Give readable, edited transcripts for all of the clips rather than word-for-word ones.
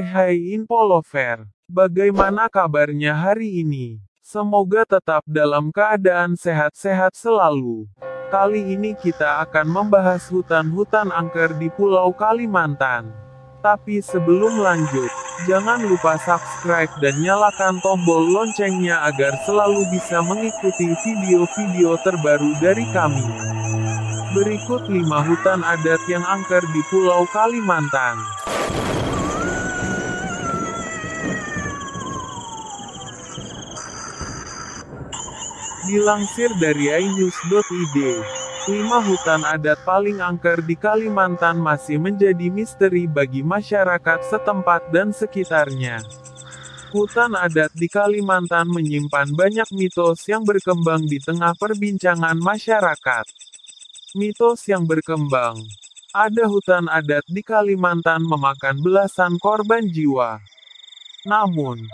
Hai Info Lover, bagaimana kabarnya hari ini? Semoga tetap dalam keadaan sehat-sehat selalu. Kali ini kita akan membahas hutan-hutan angker di Pulau Kalimantan. Tapi sebelum lanjut, jangan lupa subscribe dan nyalakan tombol loncengnya agar selalu bisa mengikuti video-video terbaru dari kami. Berikut 5 hutan adat yang angker di Pulau Kalimantan. Dilansir dari inews.id, 5 hutan adat paling angker di Kalimantan masih menjadi misteri bagi masyarakat setempat dan sekitarnya. Hutan adat di Kalimantan menyimpan banyak mitos yang berkembang di tengah perbincangan masyarakat. Mitos yang berkembang. Ada hutan adat di Kalimantan memakan belasan korban jiwa. Namun,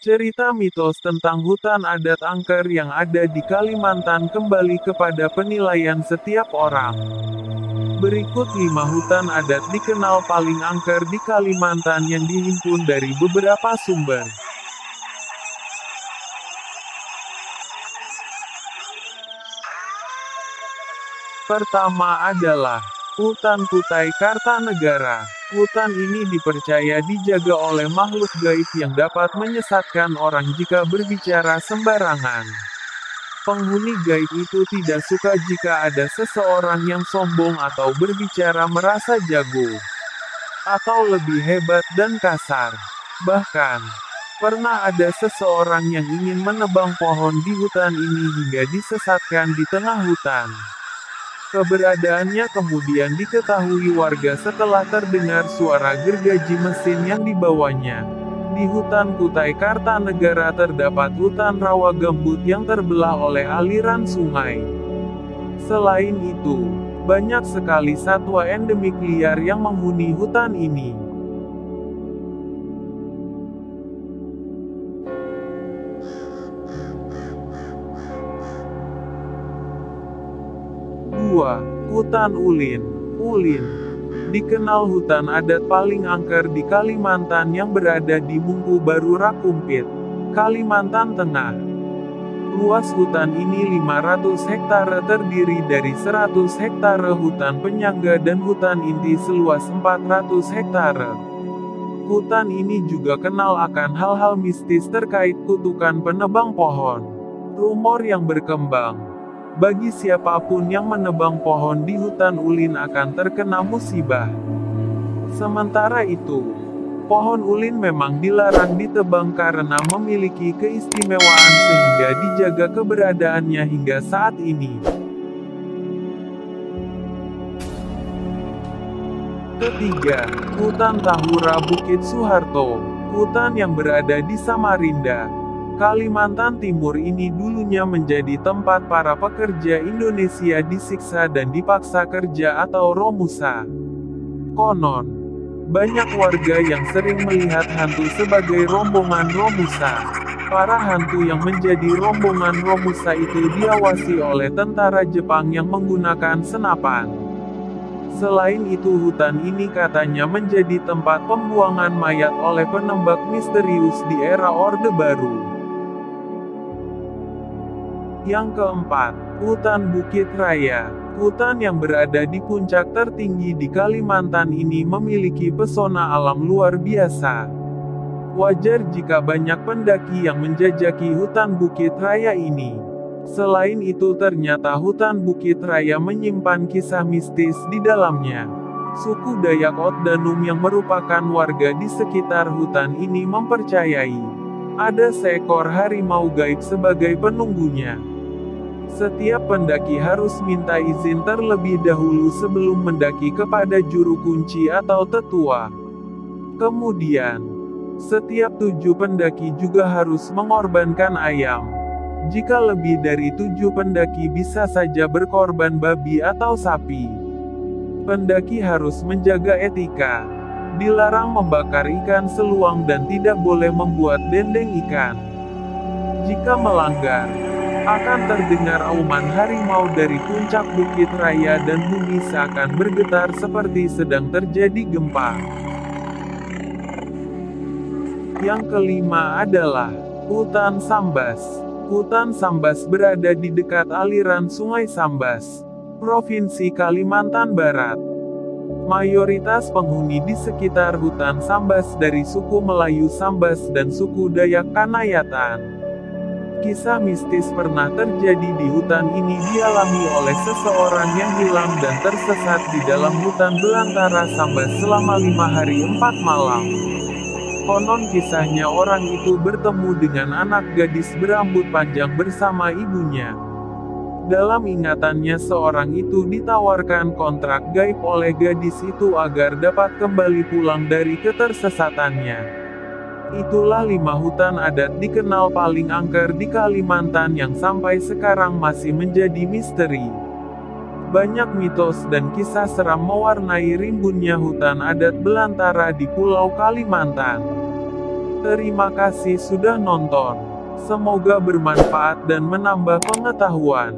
cerita mitos tentang hutan adat angker yang ada di Kalimantan kembali kepada penilaian setiap orang. Berikut 5 hutan adat dikenal paling angker di Kalimantan yang dihimpun dari beberapa sumber. Pertama adalah Hutan Kutai Kartanegara. Hutan ini dipercaya dijaga oleh makhluk gaib yang dapat menyesatkan orang jika berbicara sembarangan. Penghuni gaib itu tidak suka jika ada seseorang yang sombong atau berbicara merasa jago, atau lebih hebat dan kasar. Bahkan, pernah ada seseorang yang ingin menebang pohon di hutan ini hingga disesatkan di tengah hutan. Keberadaannya kemudian diketahui warga setelah terdengar suara gergaji mesin yang dibawanya. Di hutan Kutai Kartanegara terdapat hutan rawa gambut yang terbelah oleh aliran sungai. Selain itu, banyak sekali satwa endemik liar yang menghuni hutan ini. Hutan Ulin. Ulin dikenal hutan adat paling angker di Kalimantan yang berada di Mungku Baru Rakumpit, Kalimantan Tengah. Luas hutan ini 500 hektare terdiri dari 100 hektare hutan penyangga dan hutan inti seluas 400 hektare. Hutan ini juga kenal akan hal-hal mistis terkait kutukan penebang pohon. Rumor yang berkembang. Bagi siapapun yang menebang pohon di hutan ulin akan terkena musibah. Sementara itu, pohon ulin memang dilarang ditebang karena memiliki keistimewaan sehingga dijaga keberadaannya hingga saat ini. Ketiga, Hutan Tahura Bukit Suharto. Hutan yang berada di Samarinda, Kalimantan Timur ini dulunya menjadi tempat para pekerja Indonesia disiksa dan dipaksa kerja atau romusa. Konon, banyak warga yang sering melihat hantu sebagai rombongan romusa. Para hantu yang menjadi rombongan romusa itu diawasi oleh tentara Jepang yang menggunakan senapan. Selain itu hutan ini katanya menjadi tempat pembuangan mayat oleh penembak misterius di era Orde Baru. Yang keempat, Hutan Bukit Raya. Hutan yang berada di puncak tertinggi di Kalimantan ini memiliki pesona alam luar biasa. Wajar jika banyak pendaki yang menjajaki hutan Bukit Raya ini. Selain itu ternyata hutan Bukit Raya menyimpan kisah mistis di dalamnya. Suku Dayak Oddanum yang merupakan warga di sekitar hutan ini mempercayai ada seekor harimau gaib sebagai penunggunya. Setiap pendaki harus minta izin terlebih dahulu sebelum mendaki kepada juru kunci atau tetua. Kemudian, setiap 7 pendaki juga harus mengorbankan ayam. Jika lebih dari 7 pendaki bisa saja berkorban babi atau sapi. Pendaki harus menjaga etika. Dilarang membakar ikan seluang dan tidak boleh membuat dendeng ikan. Jika melanggar, akan terdengar auman harimau dari puncak Bukit Raya dan bumi seakan bergetar seperti sedang terjadi gempa. Yang kelima adalah Hutan Sambas. Hutan Sambas berada di dekat aliran Sungai Sambas, Provinsi Kalimantan Barat. Mayoritas penghuni di sekitar hutan Sambas dari suku Melayu Sambas dan suku Dayak Kanayatan. Kisah mistis pernah terjadi di hutan ini dialami oleh seseorang yang hilang dan tersesat di dalam hutan belantara Sambas selama 5 hari 4 malam. Konon kisahnya orang itu bertemu dengan anak gadis berambut panjang bersama ibunya. Dalam ingatannya seorang itu ditawarkan kontrak gaib oleh gadis itu agar dapat kembali pulang dari ketersesatannya. Itulah 5 hutan adat dikenal paling angker di Kalimantan yang sampai sekarang masih menjadi misteri. Banyak mitos dan kisah seram mewarnai rimbunnya hutan adat belantara di Pulau Kalimantan. Terima kasih sudah nonton. Semoga bermanfaat dan menambah pengetahuan.